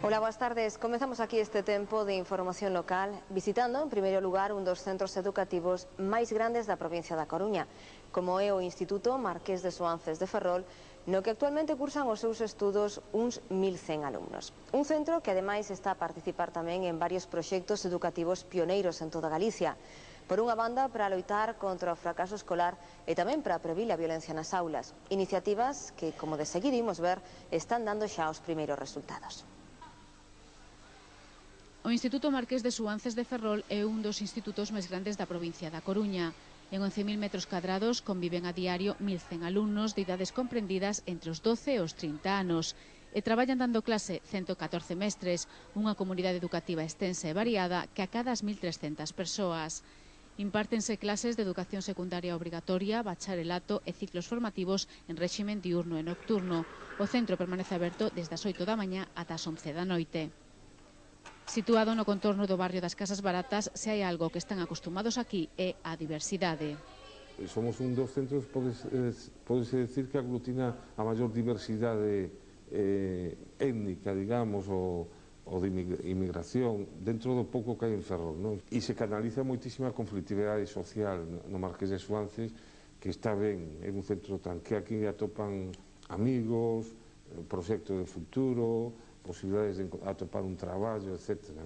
Ola, boas tardes. Comezamos aquí este tempo de información local visitando, en primeiro lugar, un dos centros educativos máis grandes da provincia da Coruña, como é o Instituto Marqués de Soances de Ferrol, no que actualmente cursan os seus estudos uns 1.100 alumnos. Un centro que ademais está a participar tamén en varios proxectos educativos pioneiros en toda Galicia. Por unha banda, para loitar contra o fracaso escolar e tamén para previr a violencia nas aulas. Iniciativas que, como de seguir imos ver, están dando xa os primeiros resultados. O Instituto Marqués de Soances de Ferrol é un dos institutos máis grandes da provincia da Coruña. En 11.000 metros cadrados conviven a diario 1.100 alumnos de idades comprendidas entre os 12 e os 30 anos. E traballan dando clase 114 mestres, unha comunidade educativa extensa e variada que acada as 1.300 persoas. Impártense clases de educación secundaria obrigatoria, bacharelato e ciclos formativos en réximen diurno e nocturno. O centro permanece aberto desde as 8 da mañá ata as 11 da noite. Situado no contorno do barrio das Casas Baratas, se hai algo que están acostumados aquí é a diversidade. Somos un dos centros, podese decir, que aglutina a maior diversidade étnica, digamos, ou de inmigración, dentro do pouco que hai en Ferrol, non? E se canaliza moitísima conflictividade social no Marqués de Soances, que está ben, é un centro tan que aquí atopan amigos, proxecto de futuro, posibilidades de atopar un traballo, etc.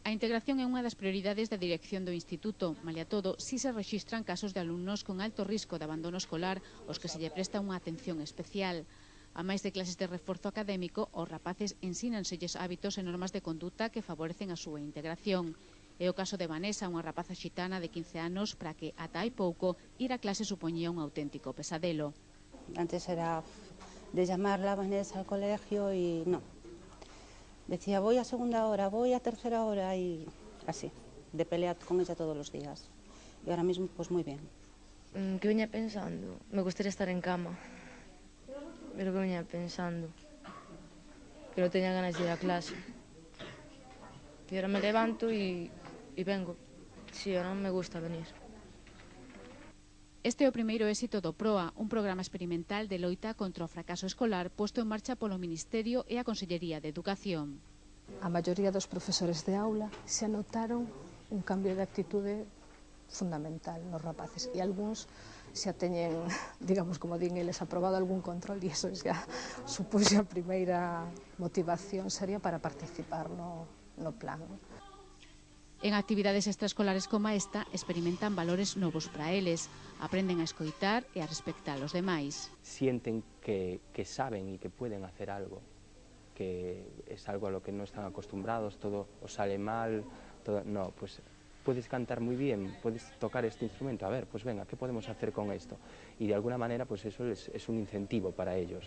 A integración é unha das prioridades da dirección do Instituto. Malia todo, si se rexistran casos de alumnos con alto risco de abandono escolar, aos que se lle presta unha atención especial. A máis de clases de reforzo académico, os rapaces ensínanselles hábitos e normas de conduta que favorecen a súa integración. É o caso de Vanessa, unha rapaza xitana de 15 anos, para que, ata hai pouco, ir a clase supoñía un auténtico pesadelo. Antes era de llamarla a Vanessa al colegio y no. Decía, voy a segunda hora, voy a tercera hora y así, de pelear con ella todos los días. Y ahora mismo, pues muy bien. ¿Qué venía pensando? Me gustaría estar en cama. Pero que venía pensando que no tenía ganas de ir a clase. Y ahora me levanto y vengo. Sí, ahora me gusta venir. Este é o primeiro éxito do PROA, un programa experimental de loita contra o fracaso escolar posto en marcha polo Ministerio e a Consellería de Educación. A maioría dos profesores de aula xa notaron un cambio de actitude fundamental nos rapaces e algúns xa teñen, digamos, como din eles, aprobado algún control e iso xa supuxe a primeira motivación seria para participar no plan. En actividades extraescolares como esta, experimentan valores novos para eles, aprenden a escoitar e a respectar os demais. Sienten que saben e que pueden hacer algo, que es algo a lo que no están acostumbrados, todo os sale mal, todo, no, pues puedes cantar muy bien, puedes tocar este instrumento, a ver, pues venga, ¿qué podemos hacer con esto? Y de alguna manera, pues eso es un incentivo para ellos.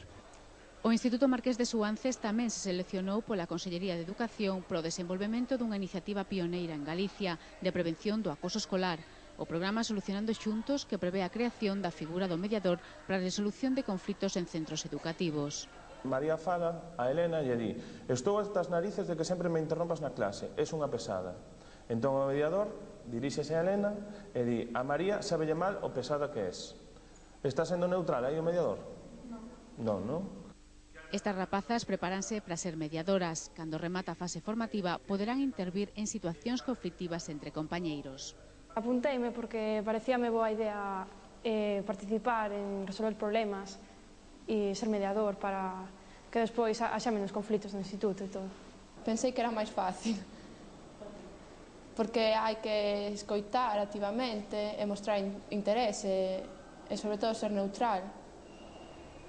O Instituto Marqués de Soances tamén se seleccionou pola Consellería de Educación pro desenvolvemento dunha iniciativa pioneira en Galicia de prevención do acoso escolar, o programa Solucionando Xuntos, que prevé a creación da figura do mediador para a resolución de conflitos en centros educativos. María fala a Elena e di: estou hasta as narices de que sempre me interrompas na clase, es unha pesada. Entón o mediador diríxese a Elena e di: a María sábelle mal o pesada que es. Está sendo neutral aí o mediador? Non, non? Estas rapazas prepáranse para ser mediadoras. Cando remata a fase formativa, poderán intervir en situacións conflictivas entre compañeiros. Apunteime porque parecíame boa idea participar en resolver problemas e ser mediador para que despois haxa menos conflitos no instituto e todo. Pensei que era máis fácil, porque hai que escoitar activamente e mostrar interese e sobre todo ser neutral.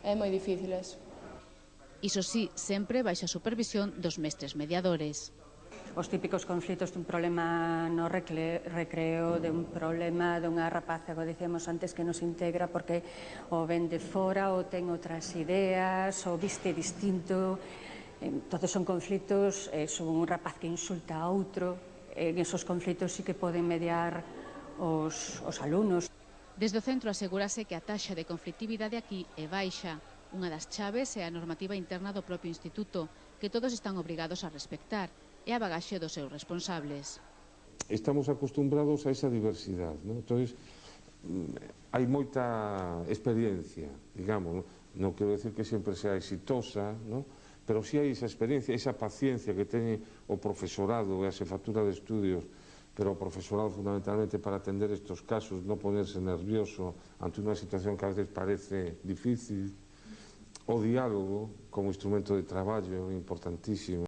É moi difícil eso. Iso sí, sempre baixo a supervisión dos mestres mediadores. Os típicos conflitos dun problema no recreo, de un problema dunha rapaza, como dicíamos antes, que nos integra porque o ven de fora, ou ten outras ideas, ou viste distinto. Entonces son conflitos, son un rapaz que insulta a outro. En esos conflitos sí que poden mediar os alumnos. Desde o centro asegúrase que a taxa de conflictividade aquí é baixa. Unha das chaves é a normativa interna do propio instituto, que todos están obrigados a respectar, e a bagaxe dos seus responsables. Estamos acostumbrados a esa diversidade, ¿no? Entonces, hai moita experiencia, digamos, non quero decir que sempre sea exitosa, ¿no? pero si hai esa experiencia, esa paciencia que teñe o profesorado e a xefatura de estudios, pero o profesorado fundamentalmente para atender estes casos, non ponerse nervioso ante unha situación que a veces parece difícil. O diálogo como instrumento de traballo é importantísimo.